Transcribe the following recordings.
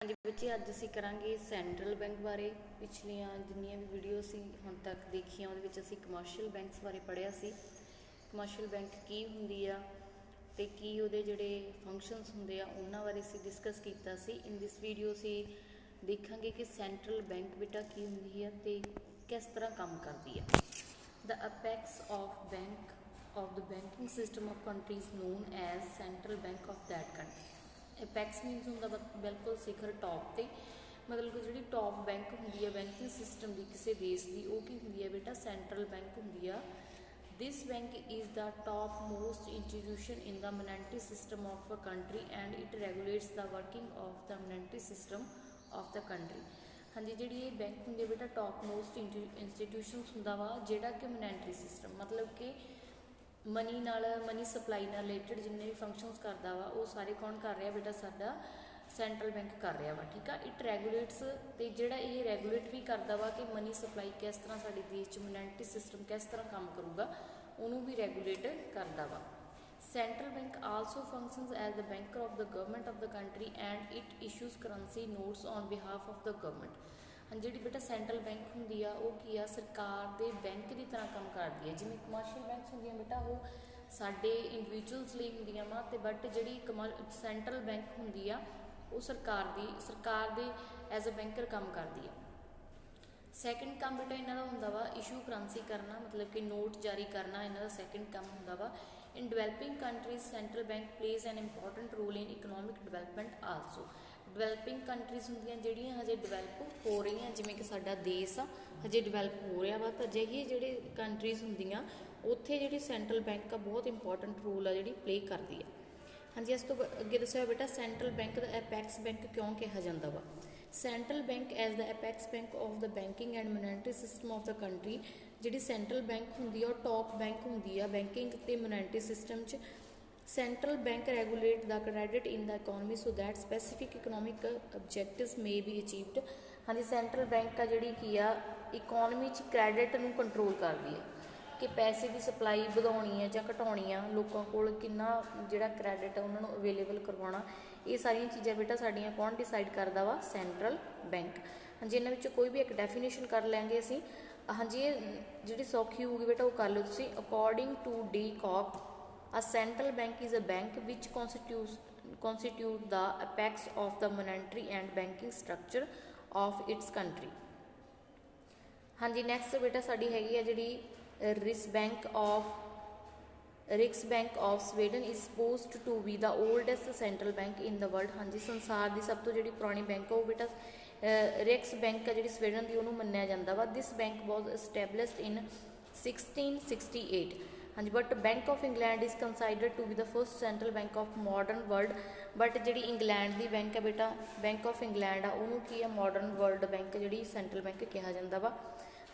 ਹਾਂਜੀ ਬੱਚੇ, ਅੱਜ ਅਸੀਂ ਕਰਾਂਗੇ ਸੈਂਟਰਲ ਬੈਂਕ ਬਾਰੇ। ਪਿਛਲੀਆਂ ਜਿੰਨੀਆਂ ਵੀ ਵੀਡੀਓ ਅਸੀਂ ਹੁਣ ਤੱਕ ਦੇਖੀਆਂ ਉਹਦੇ ਵਿੱਚ ਅਸੀਂ ਕਮਰਸ਼ੀਅਲ ਬੈਂਕਸ ਬਾਰੇ ਪੜ੍ਹਿਆ ਸੀ। ਕਮਰਸ਼ੀਅਲ ਬੈਂਕ ਕੀ ਹੁੰਦੀ ਆ ਅਤੇ ਕੀ ਉਹਦੇ ਜਿਹੜੇ ਫੰਕਸ਼ਨਸ ਹੁੰਦੇ ਆ ਉਹਨਾਂ ਬਾਰੇ ਅਸੀਂ ਡਿਸਕਸ ਕੀਤਾ ਸੀ। ਇਨ ਦਿਸ ਵੀਡੀਓ ਅਸੀਂ ਦੇਖਾਂਗੇ ਕਿ ਸੈਂਟਰਲ ਬੈਂਕ ਬੇਟਾ ਕੀ ਹੁੰਦੀ ਆ ਅਤੇ ਕਿਸ ਤਰ੍ਹਾਂ ਕੰਮ ਕਰਦੀ ਆ। ਦ apex of the banking system of country is known as central bank of that country। Apex means ਹੁੰਦਾ ਬਿਲਕੁਲ ਸਿਖਰ ਟੌਪ 'ਤੇ, ਮਤਲਬ ਕਿ ਜਿਹੜੀ ਟੌਪ ਬੈਂਕ ਹੁੰਦੀ ਹੈ ਬੈਂਕਿੰਗ ਸਿਸਟਮ ਦੀ ਕਿਸੇ ਦੇਸ਼ ਦੀ, ਉਹ ਕੀ ਹੁੰਦੀ ਹੈ ਬੇਟਾ, ਸੈਂਟਰਲ ਬੈਂਕ ਹੁੰਦੀ ਆ। This bank is the top most institution in the monetary system of a country and it regulates the working of the monetary system of the country. ਹਾਂਜੀ, ਜਿਹੜੀ ਇਹ ਬੈਂਕ ਹੁੰਦੀ ਹੈ ਬੇਟਾ ਟੌਪ ਮੋਸਟ ਇੰਸਟੀਟਿਊਸ਼ਨਸ ਹੁੰਦਾ ਵਾ, ਜਿਹੜਾ ਕਿ ਮੋਨੈਟਰੀ ਸਿਸਟਮ ਮਤਲਬ ਕਿ ਮਨੀ ਸਪਲਾਈ ਨਾਲ ਰਿਲੇਟਡ ਜਿੰਨੇ ਵੀ ਫੰਕਸ਼ਨਸ ਕਰਦਾ ਵਾ ਉਹ ਸਾਰੇ ਕੌਣ ਕਰ ਰਿਹਾ ਬੇਟਾ, ਸਾਡਾ ਸੈਂਟਰਲ ਬੈਂਕ ਕਰ ਰਿਹਾ ਵਾ। ਠੀਕ ਆ, ਇਟ ਰੈਗੂਲੇਟਸ, ਅਤੇ ਜਿਹੜਾ ਇਹ ਰੈਗੂਲੇਟ ਵੀ ਕਰਦਾ ਵਾ ਕਿ ਮਨੀ ਸਪਲਾਈ ਕਿਸ ਤਰ੍ਹਾਂ ਸਾਡੇ ਦੇਸ਼ 'ਚ ਮੋਨੈਟਰੀ ਸਿਸਟਮ ਕਿਸ ਤਰ੍ਹਾਂ ਕੰਮ ਕਰੂਗਾ, ਉਹਨੂੰ ਵੀ ਰੈਗੂਲੇਟ ਕਰਦਾ ਵਾ। Central bank also functions as the banker of the government of the country and it issues currency notes on behalf of the government. ਜਿਹੜੀ ਬੇਟਾ ਸੈਂਟਰਲ ਬੈਂਕ ਹੁੰਦੀ ਆ ਉਹ ਕੀ ਆ, ਸਰਕਾਰ ਦੇ ਬੈਂਕ ਦੀ ਤਰ੍ਹਾਂ ਕੰਮ ਕਰਦੀ ਹੈ। ਜਿਵੇਂ ਕਮਰਸ਼ੀਅਲ ਬੈਂਕਸ ਹੁੰਦੀਆਂ ਬੇਟਾ ਉਹ ਸਾਡੇ ਇੰਡੀਵਿਜੂਅਲਸ ਲਈ ਹੁੰਦੀਆਂ ਵਾ, ਅਤੇ ਬਟ ਜਿਹੜੀ ਸੈਂਟਰਲ ਬੈਂਕ ਹੁੰਦੀ ਆ ਉਹ ਸਰਕਾਰ ਦੇ ਐਜ਼ ਅ ਬੈਂਕਰ ਕੰਮ ਕਰਦੀ ਆ। ਸੈਕਿੰਡ ਕੰਮ ਬੇਟਾ ਇਹਨਾਂ ਦਾ ਹੁੰਦਾ ਵਾ ਇਸ਼ੂ ਕਰੰਸੀ ਕਰਨਾ, ਮਤਲਬ ਕਿ ਨੋਟ ਜਾਰੀ ਕਰਨਾ ਇਹਨਾਂ ਦਾ ਸੈਕਿੰਡ ਕੰਮ ਹੁੰਦਾ ਵਾ। In developing countries central bank plays an important role in economic development also. Developing countries ਹੁੰਦੀਆਂ ਜਿਹੜੀਆਂ ਹਜੇ ਡਿਵੈਲਪ ਹੋ ਰਹੀਆਂ, ਜਿਵੇਂ ਕਿ ਸਾਡਾ ਦੇਸ਼ ਆ ਹਜੇ ਡਿਵੈਲਪ ਹੋ ਰਿਹਾ ਵਾ, ਤਾਂ ਅਜਿਹੀ ਜਿਹੜੇ ਕੰਟਰੀਜ਼ ਹੁੰਦੀਆਂ ਉੱਥੇ ਜਿਹੜੀ ਸੈਂਟਰਲ ਬੈਂਕ ਆ ਬਹੁਤ ਇੰਪੋਰਟੈਂਟ ਰੋਲ ਆ ਜਿਹੜੀ ਪਲੇ ਕਰਦੀ ਆ। ਹਾਂਜੀ, ਇਸ ਤੋਂ ਅੱਗੇ ਦੱਸਿਆ ਬੇਟਾ ਸੈਂਟਰਲ ਬੈਂਕ ਦਾ ਐਪੈਕਸ ਬੈਂਕ ਕਿਉਂ ਕਿਹਾ ਜਾਂਦਾ ਵਾ। Central bank as the apex bank of the banking and monetary system of the country. ਜਿਹੜੀ ਸੈਂਟਰਲ ਬੈਂਕ ਹੁੰਦੀ ਆ ਉਹ ਟੌਪ ਬੈਂਕ ਹੁੰਦੀ ਆ ਬੈਂਕਿੰਗ ਅਤੇ ਮੋਨੈਟਰੀ ਸਿਸਟਮ 'ਚ। Central bank regulate the credit in the economy so that specific economic objectives may be achieved. ਹਾਂਜੀ, central bank ਆ ਜਿਹੜੀ ਕੀ ਆ ਇਕੋਨਮੀ 'ਚ ਕ੍ਰੈਡਿਟ ਨੂੰ ਕੰਟਰੋਲ ਕਰਦੀ ਹੈ ਕਿ ਪੈਸੇ ਦੀ ਸਪਲਾਈ ਵਧਾਉਣੀ ਹੈ ਜਾਂ ਘਟਾਉਣੀ ਆ, ਲੋਕਾਂ ਕੋਲ ਕਿੰਨਾ ਜਿਹੜਾ ਕ੍ਰੈਡਿਟ ਆ ਉਹਨਾਂ ਨੂੰ ਅਵੇਲੇਬਲ ਕਰਵਾਉਣਾ, ਇਹ ਸਾਰੀਆਂ ਚੀਜ਼ਾਂ ਬੇਟਾ ਸਾਡੀਆਂ ਕੌਣ ਡਿਸਾਈਡ ਕਰਦਾ ਵਾ, ਸੈਂਟਰਲ ਬੈਂਕ। ਹਾਂਜੀ, ਇਹਨਾਂ ਵਿੱਚੋਂ ਕੋਈ ਵੀ ਇੱਕ ਡੈਫੀਨੇਸ਼ਨ ਕਰ ਲੈਂਗੇ ਅਸੀਂ। ਹਾਂਜੀ, ਇਹ ਜਿਹੜੀ ਸੌਖੀ ਹੋਊਗੀ ਬੇਟਾ ਉਹ ਕਰ ਲਓ ਤੁਸੀਂ। According to De Kock, a central bank is a bank which constitute the apex of the monetary and banking structure of its country। ਹਾਂਜੀ, ਨੈਕਸਟ ਬੇਟਾ ਸਾਡੀ ਹੈਗੀ ਆ ਜਿਹੜੀ Riksbank of Sweden is supposed to be the oldest central bank in the world. ਹਾਂਜੀ, ਸੰਸਾਰ ਦੀ ਸਭ ਤੋਂ ਜਿਹੜੀ ਪੁਰਾਣੀ ਬੈਂਕ ਆ ਉਹ ਬੇਟਾ ਰਿਕਸ ਬੈਂਕ ਆ ਜਿਹੜੀ ਸਵੀਡਨ ਦੀ, ਉਹਨੂੰ ਮੰਨਿਆ ਜਾਂਦਾ ਵਾ। This bank was established in 1668। ਹਾਂਜੀ, but bank of England is considered to be the first central bank of modern world. But ਜਿਹੜੀ ਇੰਗਲੈਂਡ ਦੀ ਬੈਂਕ ਹੈ ਬੇਟਾ, ਬੈਂਕ ਆਫ ਇੰਗਲੈਂਡ ਆ, ਉਹਨੂੰ ਕੀ ਆ, ਮਾਡਰਨ ਵਰਲਡ ਬੈਂਕ ਜਿਹੜੀ ਸੈਂਟਰਲ ਬੈਂਕ ਕਿਹਾ ਜਾਂਦਾ ਵਾ।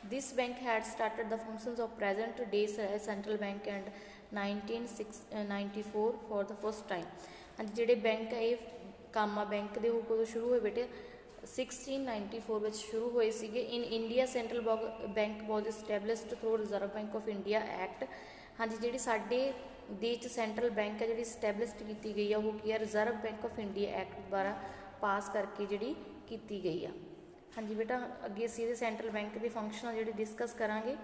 This bank had started the functions of present day central bank and 1994 for the first time. ਹਾਂਜੀ, ਜਿਹੜੇ ਬੈਂਕ ਆ ਇਹ ਕੰਮ ਆ ਬੈਂਕ ਦੇ ਉਹ ਕਦੋਂ ਸ਼ੁਰੂ ਹੋਏ ਬੇਟੇ, 1694 ਵਿੱਚ ਸ਼ੁਰੂ ਹੋਏ ਸੀਗੇ। In India central bank was established through reserve Bank of India act. ਹਾਂਜੀ, ਜਿਹੜੀ ਸਾਡੇ ਦੇਸ਼ 'ਚ ਸੈਂਟਰਲ ਬੈਂਕ ਆ ਜਿਹੜੀ ਸਟੈਬਲਿਸ਼ਡ ਕੀਤੀ ਗਈ ਆ ਉਹ ਕੀ ਆ, reserve Bank of India act ਦੁਆਰਾ ਪਾਸ ਕਰਕੇ ਜਿਹੜੀ ਕੀਤੀ ਗਈ ਆ। ਹਾਂਜੀ ਬੇਟਾ, ਅੱਗੇ ਅਸੀਂ ਇਹਦੇ ਸੈਂਟਰਲ ਬੈਂਕ ਦੇ ਫੰਕਸ਼ਨ ਆ ਜਿਹੜੇ ਡਿਸਕਸ ਕਰਾਂਗੇ।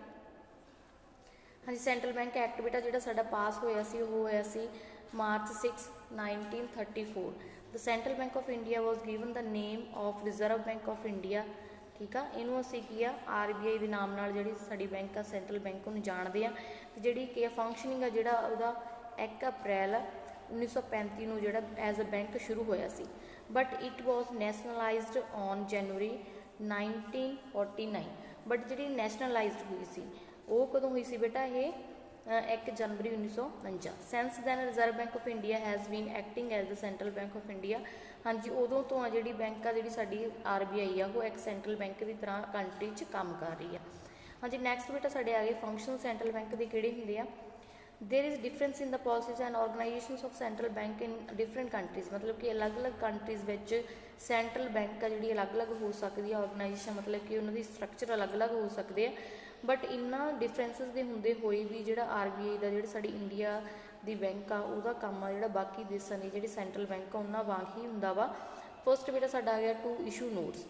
ਹਾਂਜੀ, ਸੈਂਟਰਲ ਬੈਂਕ ਐਕਟ ਬੇਟਾ ਜਿਹੜਾ ਸਾਡਾ ਪਾਸ ਹੋਇਆ ਸੀ ਉਹ ਹੋਇਆ ਸੀ March 6, 1934। The central bank of India was given the name of reserve Bank of India. ਠੀਕ ਆ, ਇਹਨੂੰ ਅਸੀਂ ਕੀ ਆ RBI ਦੇ ਨਾਮ ਨਾਲ ਜਿਹੜੀ ਸਾਡੀ ਬੈਂਕ ਆ ਸੈਂਟਰਲ ਬੈਂਕ ਉਹਨੂੰ ਜਾਣਦੇ ਆ। ਅਤੇ ਜਿਹੜੀ ਕੀ ਆ ਫੰਕਸ਼ਨਿੰਗ ਆ ਜਿਹੜਾ ਉਹਦਾ 1 ਅਪ੍ਰੈਲ 1935 ਨੂੰ ਜਿਹੜਾ ਐਜ਼ ਅ ਬੈਂਕ ਸ਼ੁਰੂ ਹੋਇਆ ਸੀ। But it was nationalised on January 1949। But ਜਿਹੜੀ ਨੈਸ਼ਨਲਾਈਜ਼ਡ ਹੋਈ ਸੀ ਉਹ ਕਦੋਂ ਹੋਈ ਸੀ ਬੇਟਾ, ਇਹ 1 ਜਨਵਰੀ 1949। Since then Reserve Bank of India has been acting as the central bank of India. ਹਾਂਜੀ, ਉਦੋਂ ਤੋਂ ਆ ਜਿਹੜੀ ਬੈਂਕ ਆ ਜਿਹੜੀ ਸਾਡੀ RBI ਆ ਉਹ ਇੱਕ ਸੈਂਟਰਲ ਬੈਂਕ ਦੀ ਤਰ੍ਹਾਂ ਕੰਟਰੀ 'ਚ ਕੰਮ ਕਰ ਰਹੀ ਆ। ਹਾਂਜੀ, ਨੈਕਸਟ ਬੇਟਾ ਸਾਡੇ ਆ ਗਏ ਫੰਕਸ਼ਨ ਸੈਂਟਰਲ ਬੈਂਕ ਦੇ ਕਿਹੜੇ ਹੁੰਦੇ ਆ। There is difference in the policies and organisations of central bank in different countries. ਮਤਲਬ ਕਿ ਅਲੱਗ-ਅਲੱਗ ਕੰਟਰੀਜ਼ ਵਿੱਚ ਸੈਂਟਰਲ ਬੈਂਕ ਆ ਜਿਹੜੀ ਅਲੱਗ-ਅਲੱਗ ਹੋ ਸਕਦੀ ਆ ਔਰਗਨਾਈਜੇਸ਼ਨ, ਮਤਲਬ ਕਿ ਉਹਨਾਂ ਦੀ ਸਟਰਕਚਰ ਅਲੱਗ-ਅਲੱਗ ਹੋ ਸਕਦੇ ਆ। ਬਟ ਇਹਨਾਂ ਡਿਫਰੈਂਸਿਸ ਦੇ ਹੁੰਦੇ ਹੋਏ ਵੀ ਜਿਹੜਾ RBI ਦਾ ਜਿਹੜਾ ਸਾਡੀ ਇੰਡੀਆ ਦੀ ਬੈਂਕ ਆ ਉਹਦਾ ਕੰਮ ਆ ਜਿਹੜਾ ਬਾਕੀ ਦੇਸ਼ਾਂ ਦੀ ਜਿਹੜੀ ਸੈਂਟਰਲ ਬੈਂਕ ਆ ਉਹਨਾਂ ਵਾਂਗ ਹੀ ਹੁੰਦਾ ਵਾ। फस्ट बेटा साडा आ गया to issue notes.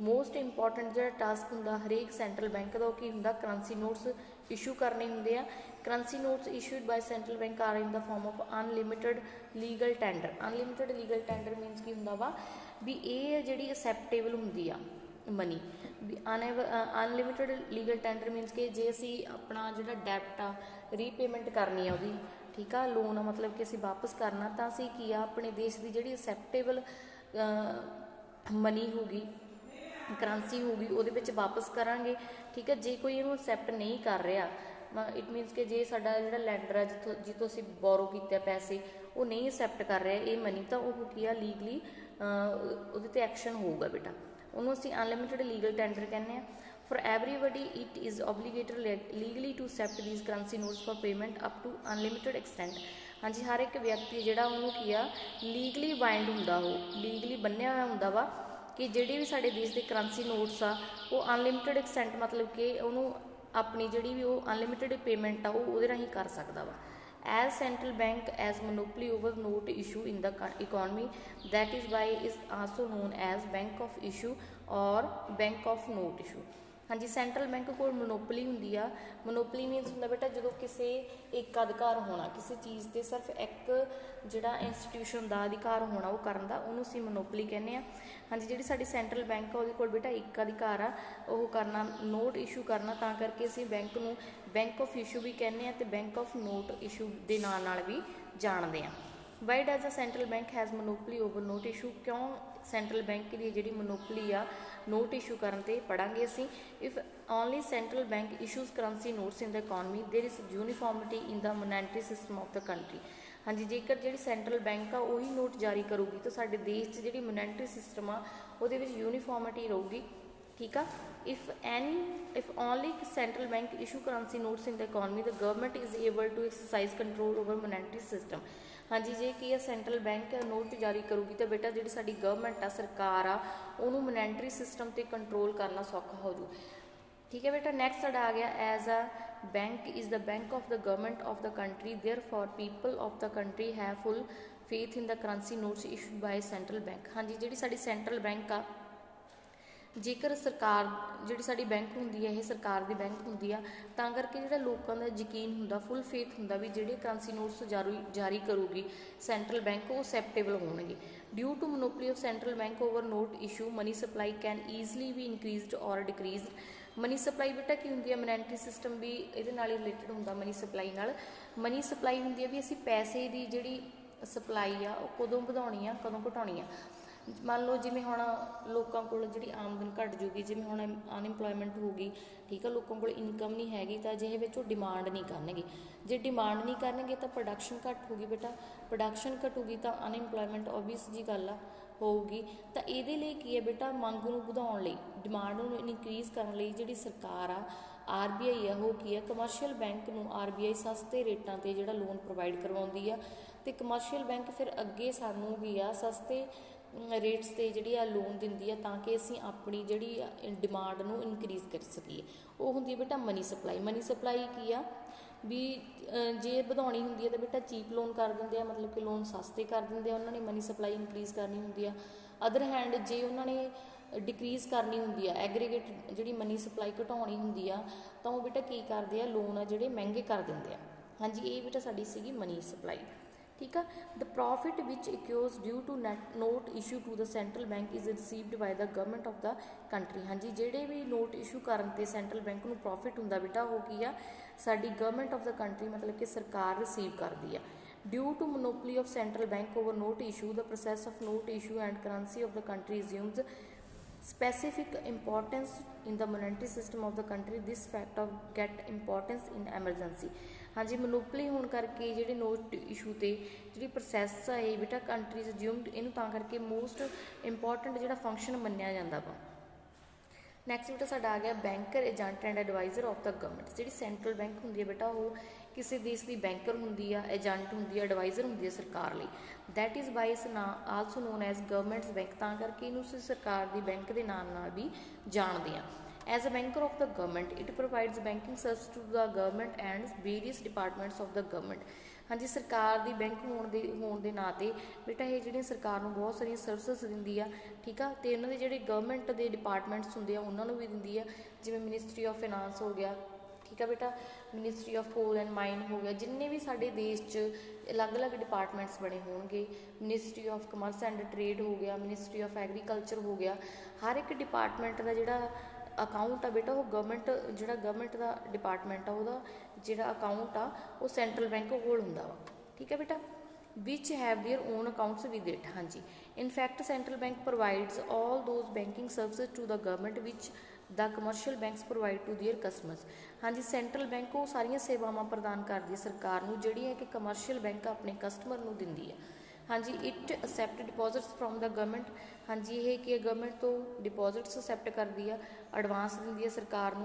Most important जो टास्क होंदा हरेक सेंट्रल बैंक का की होंदा करंसी नोट्स इशू करने होंदे आ। Currency notes issued by central bank are in the form of unlimited legal tender. Unlimited legal tender means की होंदा वा भी ये जिहड़ी एक्सैप्टेबल होंदी आ मनी भी अनलिमिटेड लीगल टेंडर मीनस कि जे असी अपना जिहड़ा डैप्ट आ रीपेमेंट करनी है उहदी, ठीक आ, लोन आ मतलब कि असी वापस करना तो असी की आ अपने देश की जिहड़ी एक्सैप्टेबल मनी होगी करंसी होगी ਉਹਦੇ ਵਿੱਚ वापस करांगे, ठीक है। जे कोई ਇਹਨੂੰ एक्सैप्ट नहीं कर रहा इट मीनस कि जे साडा ਜਿਹੜਾ लैंडर है जितों ਅਸੀਂ बोरो ਕੀਤੇ पैसे वो नहीं एक्सैप्ट कर रहा ये मनी तो वो की आ लीगली ਉਹਦੇ ਤੇ एक्शन होगा बेटा, ਉਹਨੂੰ ਅਸੀਂ अनलिमिटेड लीगल टेंडर कहने आ। For everybody it is obligatory legally to accept these currency notes for payment up to unlimited extent. हाँ जी, हर एक व्यक्ति जिहड़ा ਉਹਨੂੰ की आ लीगली बाइंड ਹੁੰਦਾ, ਉਹ लीगली ਬੰਨਿਆ ਹੋਇਆ ਹੁੰਦਾ ਵਾ कि ਜਿਹੜੇ भी साडे देश के करंसी नोट्स आ वो अनलिमिटेड एक्सटेंट मतलब कि उन्होंने अपनी जिहड़ी भी वो अनलिमिटेड पेमेंट आ वो ਉਹਦੇ ਰਾਹੀਂ कर सकता वा। As central bank as monopoly over note issue in the economy that is why is also known as bank of issue और बैंक ऑफ नोट इशू। हाँ जी, सेंट्रल बैंक को मोनोपली होंदी आ। मोनोपली मीनस होंदा बेटा जो किसी एक अधिकार होना किसी चीज़ ते सिर्फ एक जिहड़ा इंस्टीट्यूशन का अधिकार होना वो करन दा उहनूं असीं मोनोपली कहने आ। हाँ जी, जिहड़ी साडी सेंट्रल बैंक आ उहदे कोल बेटा एक अधिकार आ वो करना नोट इशू करना, तां करके असीं बैंक नूं बैंक ऑफ इशू भी कहने आ ते बैंक ऑफ नोट इशू दे नाल नाल भी जाणदे आ। Why does the central bank has monopoly over note issue, क्यों सेंट्रल बैंक की जिहड़ी मोनोपली आ नोट इशू करन ते पढ़ांगे असीं। If only central bank issues currency notes in the economy there is uniformity in the monetary system of the country. हाँ जी, जेकर जिहड़ी सेंट्रल बैंक आ उही नोट जारी करूगी तो साडे देश 'च जिहड़ी मोनेटरी सिस्टम आ उहदे विच यूनीफॉर्मिटी रहूगी, ठीक आ। If only central bank issue currency notes in the economy the government is able to exercise control over monetary system. हाँ जी, जे की सेंट्रल बैंक नोट जारी करूगी तो बेटा जिहड़ी साडी गवर्नमेंट आ सरकार आ उहनूं मोनेटरी सिस्टम ते कंट्रोल करना सौखा हो जू, ठीक है बेटा। नैक्सट साडा आ गया as a bank is the bank of the government of the country therefore people of the country have full faith in the currency notes issued by central bank. हाँ जी, जिहड़ी साडी सेंट्रल बैंक आ जेकर सरकार जिहड़ी साडी bank हुंदी है ये सरकार दी बैंक हुंदी आ तां करके जिहड़ा लोकां दा यकीन हुंदा फुल फेथ हुंदा भी जिहड़े करंसी नोट्स जारी करूगी सेंट्रल बैंक वो एक्सैप्टेबल होणगे। Due to monopoly of central bank over note issue money supply can easily भी इनक्रीजड और डिक्रीजड। मनी सप्लाई बेटा की होंदी है मोनेटरी सिस्टम भी इहदे नाल रिलेटेड हुंदा मनी सप्लाई नाल। मनी सप्लाई होंदी है भी असीं पैसे दी जिहड़ी सप्लाई आ वो कदों वधाउणी आ कदों घटाउणी आ। मान लो जिमें हुण लोगों को जी आमदन घट जूगी, जिमें हुण अनएम्पलॉयमेंट होगी, ठीक है, लोगों को इनकम नहीं हैगी तो अजिहे विच वो डिमांड नहीं करनगे। जे डिमांड नहीं करनगे तो प्रोडक्शन घट होगी बेटा, प्रोडक्शन घटूगी तो अनएम्पलॉयमेंट ओबवियस जी गल आ होगी। तो ये लिए की है बेटा मंग नूं वधाउण लई डिमांड नूं इनक्रीज़ करन लई जिहड़ी सरकार आ RBI आ वो की है कमर्शियल बैंक नूं RBI सस्ते रेटां ते जिहड़ा लोन प्रोवाइड करवाउंदी आ ते कमर्शियल बैंक फिर अगे सानूं की आ सस्ते रेट्स ते जिहड़ी आ लोन दिंदी है ताकि असीं अपनी जिहड़ी डिमांड नूं इनक्रीज़ कर सकीए। वो हुंदी बेटा मनी सप्लाई। मनी सप्लाई की आ भी जे वधाउणी हुंदी है तो बेटा चीप लोन कर दिंदे आ, मतलब कि लोन सस्ते कर दिंदे आ, उन्होंने मनी सप्लाई इनक्रीज़ करनी हुंदी आ। अदर हैंड जे उन्होंने डिक्रीज़ करनी हुंदी आ एग्रीगेट जिहड़ी मनी सप्लाई घटाउणी हुंदी आ तो वो बेटा की करदे आ लोन आ जिहड़े महंगे कर दिंदे आ। हाँ जी, ये बेटा साडी सीगी मनी सप्लाई, ठीक है। The profit which accrues due to note issue to the central bank is received by the government of the country. हाँ जी, जेडे भी नोट इशू करन ते सेंट्रल बैंक नूं प्रॉफिट हुंदा बेटा वो की आ साडी गवर्नमेंट ऑफ द कंट्री मतलब कि सरकार रिसीव करदी आ। Due to monopoly of central bank over note issue the process of note issue and currency of the country resumes specific importance in the monetary system of the country. This fact of get importance in emergency। हाँ जी, monopoly होने करके जिहड़े note issue ते जिहड़ी process है बेटा countries ज्यूम्ड इनू तां करके मोस्ट इंपॉर्टेंट जिहड़ा फंक्शन मन्निया जांदा वा। नैक्सट बेटा साडा आ गया banker agent and adviser of the government. जिहड़ी सेंट्रल बैंक हुंदी है बेटा वो किसी देश की बैंकर हुंदी आ, एजेंट हुंदी है, एडवाइजर हुंदी है सरकार लई। दैट इज़ वाई इस ना also known as government's bank, तां करके इनू सरकार की बैंक के नाम नाल भी जानते हैं। As a banker of the government it provides banking service to the government and various departments of the government. हाँ जी, सरकार दी बैंक होण दे नाते बेटा ये जिहड़ियां सरकार नूं बहुत सारियां सर्विसिस दिंदी आ, ठीक आ, ते उन्हां दे जिहड़े गवर्नमेंट दे डिपार्टमेंट्स हुंदे आ उन्हां नूं भी दिंदी आ, जिवें मिनिस्ट्री ऑफ फाइनांस हो गया, ठीक है बेटा, ministry of coal and mine हो गया, जिन्ने भी साडे देश च अलग अलग डिपार्टमेंट्स बने होणगे, ministry of commerce and trade हो गया, मिनिस्ट्री ऑफ एग्रीकल्चर हो गया, हर एक डिपार्टमेंट का जिहड़ा अकाउंट आ बेटा वो गवर्नमेंट का डिपार्टमेंट आ उहदा जिहड़ा अकाउंट आ वो सेंट्रल बैंक कोल हुंदा वा, ठीक है बेटा, which have their own accounts with it. हाँ जी, in fact central bank provides all those banking services to the government which the commercial banks provide to their customers. हाँ जी, सेंट्रल बैंक वो सारियां सेवावां प्रदान करदी है सरकार नूं जिहड़ियां कि कमर्शियल बैंक अपने कस्टमर नूं दिंदी है। हाँ जी, it accept deposits from the government. हाँ जी, ये कि गवर्नमेंट तो डिपॉजिट्स असैप्ट करती है, एडवांस दिंदी है सरकार नूं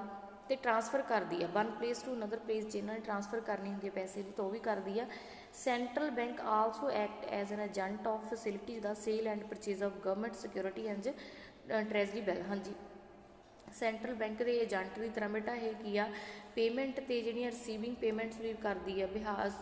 ते ट्रांसफर करती है one place to another place, जिन्होंने ट्रांसफर करनी होंगी पैसे की तो वह भी करती है। Central bank also act as an agent of facilities the sale and purchase of government security and treasury bill. हाँ जी, सेंट्रल बैंक के एजेंट की तरह बेटा है कि आ पेमेंट तो जी रिसीविंग पेमेंट्स भी करती है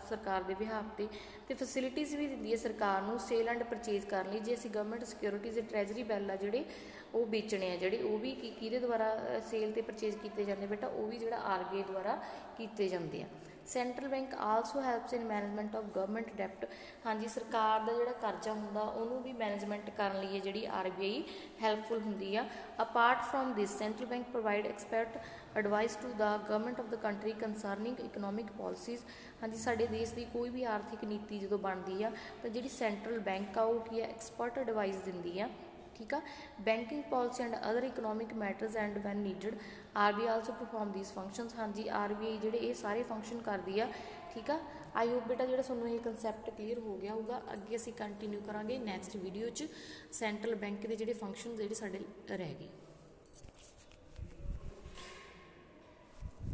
सरकार के बिहाफ से, फैसिलिटीज़ भी दी है सरकार नूं सेल एंड परचेज करने जे असीं गवर्नमेंट सिक्योरिटीज़ ट्रेजरी बिल आ जिहड़े वो बेचने आ, जिहड़े वो भी किहदे द्वारा सेल ते परचेज किए जाते बेटा, वो भी जिहड़ा RBI द्वारा किए जाते हैं। Central bank also helps in management of government डैप्ट। हाँ जी, सरकार का जिहड़ा करजा हुंदा उहनूं भी मैनेजमेंट करने लई जिहड़ी RBI हैल्पफुल हुंदी आ। Apart from this central bank provide expert advice to the government of the country concerning economic policies. हाँ जी, साडे देश की कोई भी आर्थिक नीति जो बनती है तो जिहड़ी सेंट्रल बैंक आ वो की है एक्सपर्ट एडवाइस दिंदी है, ठीक है, banking policy and other economic matters and when needed RBI also perform these functions. हाँ जी, RBI जिहड़े ये सारे फंक्शन करती है, ठीक है। आई होप बेटा जो तुहानूं ये कंसैप्ट क्लीयर हो गया होगा। अगे असीं कंटिन्यू करांगे नैक्सट वीडियो च सेंट्रल बैंक के जिहड़े फंक्शन जिहड़े साडे रह गए।